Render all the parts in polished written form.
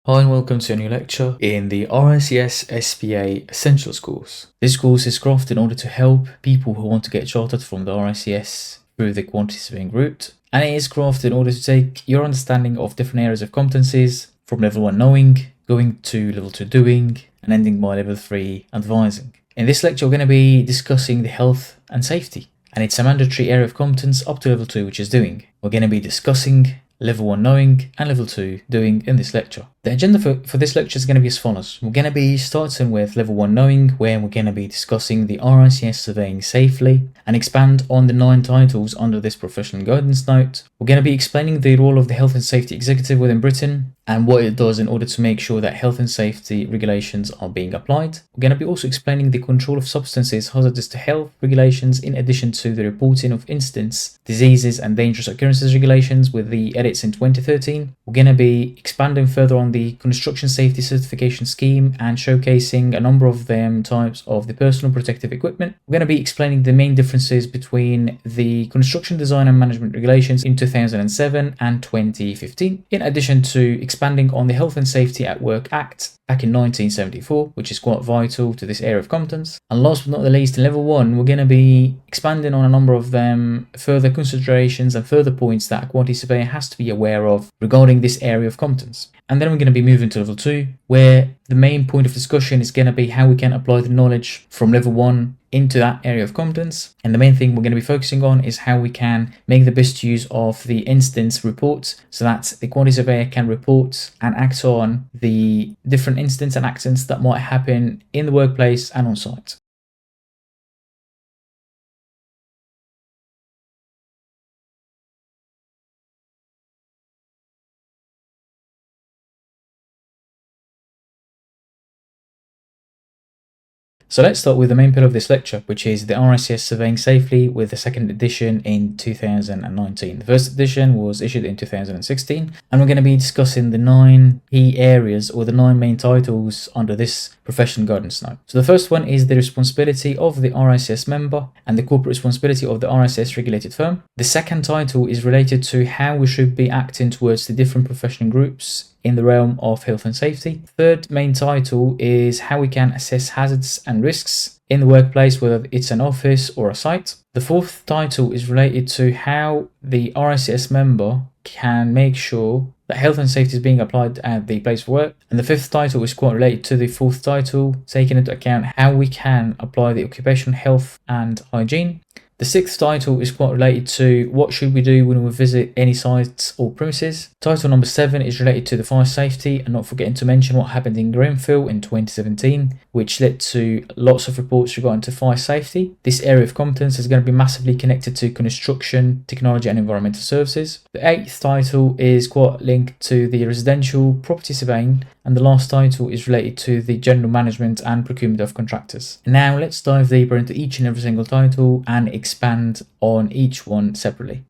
Hi and welcome to a new lecture in the RICS SPA Essentials course. This course is crafted in order to help people who want to get chartered from the RICS through the quantity surveying route, and it is crafted in order to take your understanding of different areas of competencies from level 1 knowing, going to level 2 doing, and ending by level 3 advising. In this lecture we're going to be discussing the health and safety, and it's a mandatory area of competence up to level 2, which is doing. We're going to be discussing level 1 knowing and level 2 doing in this lecture. The agenda for this lecture is going to be as follows. We're going to be starting with level 1 knowing, where we're going to be discussing the RICS surveying safely and expand on the 9 titles under this professional guidance note. We're going to be explaining the role of the health and safety executive within Britain and what it does in order to make sure that health and safety regulations are being applied. We're going to be also explaining the control of substances hazardous to health regulations, in addition to the reporting of incidents, diseases and dangerous occurrences regulations with the edits in 2013. We're going to be expanding further on the construction safety certification scheme and showcasing a number of them types of the personal protective equipment. We're going to be explaining the main differences between the construction design and management regulations in 2007 and 2015, in addition to expanding on the Health and Safety at Work Act back in 1974, which is quite vital to this area of competence. And last but not the least, in level 1, we're going to be expanding on a number of them, further considerations and further points that a quantity surveyor has to be aware of regarding this area of competence. And then we're going to be moving to level 2, where the main point of discussion is going to be how we can apply the knowledge from level 1 into that area of competence. And the main thing we're going to be focusing on is how we can make the best use of the instance reports so that the quantity surveyor can report and act on the different incidents and accidents that might happen in the workplace and on site. So let's start with the main pillar of this lecture, which is the RICS Surveying Safely, with the second edition in 2019. The first edition was issued in 2016, and we're going to be discussing the 9 key areas or the 9 main titles under this professional guidance note. So the first one is the responsibility of the RICS member and the corporate responsibility of the RICS regulated firm. The second title is related to how we should be acting towards the different professional groups in the realm of health and safety. Third main title is how we can assess hazards and risks in the workplace, whether it's an office or a site. The fourth title is related to how the RICS member can make sure that health and safety is being applied at the place of work. And the fifth title is quite related to the fourth title, taking into account how we can apply the occupational health and hygiene. The sixth title is quite related to what should we do when we visit any sites or premises. Title number 7 is related to the fire safety, and not forgetting to mention what happened in Grenfell in 2017, which led to lots of reports regarding to fire safety. This area of competence is going to be massively connected to construction, technology and environmental services. The 8th title is quite linked to the residential property surveying, and the last title is related to the general management and procurement of contractors. Now let's dive deeper into each and every single title and expand on each one separately.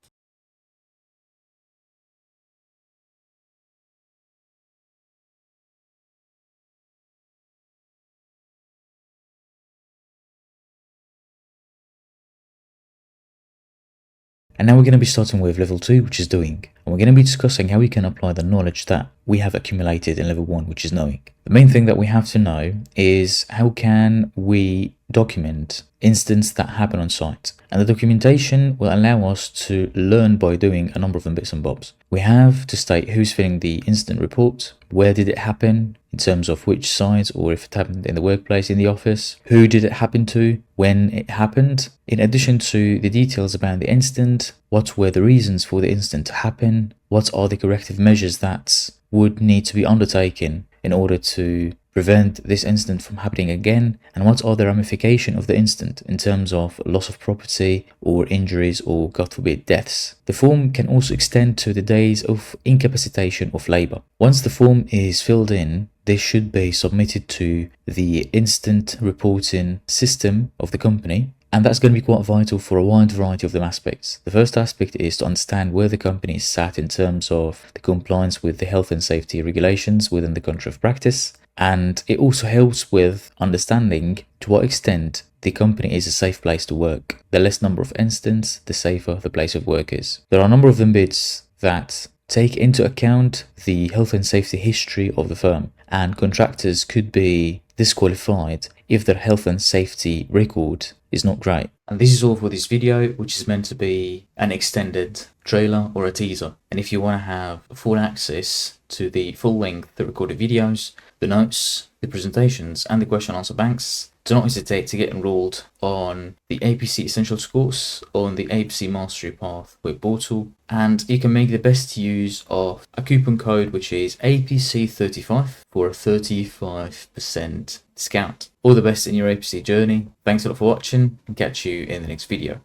And now we're going to be starting with level 2, which is doing. And we're going to be discussing how we can apply the knowledge that we have accumulated in level 1, which is knowing. The main thing that we have to know is how can we document incidents that happen on site. And the documentation will allow us to learn by doing a number of them bits and bobs. We have to state who's filling the incident report, where did it happen, in terms of which site, or if it happened in the workplace, in the office, who did it happen to, when it happened, in addition to the details about the incident, what were the reasons for the incident to happen, what are the corrective measures that would need to be undertaken in order to prevent this incident from happening again, and what are the ramifications of the incident in terms of loss of property or injuries or, God forbid, deaths. The form can also extend to the days of incapacitation of labour. Once the form is filled in, this should be submitted to the instant reporting system of the company, and that's going to be quite vital for a wide variety of them aspects. The first aspect is to understand where the company is sat in terms of the compliance with the health and safety regulations within the country of practice, and it also helps with understanding to what extent the company is a safe place to work. The less number of incidents, the safer the place of work is. There are a number of them bits that take into account the health and safety history of the firm, and contractors could be disqualified if their health and safety record is not great. And this is all for this video, which is meant to be an extended trailer or a teaser. And if you want to have full access to the full-length recorded videos, the notes, the presentations, and the question and answer banks, do not hesitate to get enrolled on the APC Essentials course on the APC Mastery Path web portal, and you can make the best use of a coupon code which is APC35 for a 35% discount. All the best in your APC journey. Thanks a lot for watching, and catch you in the next video.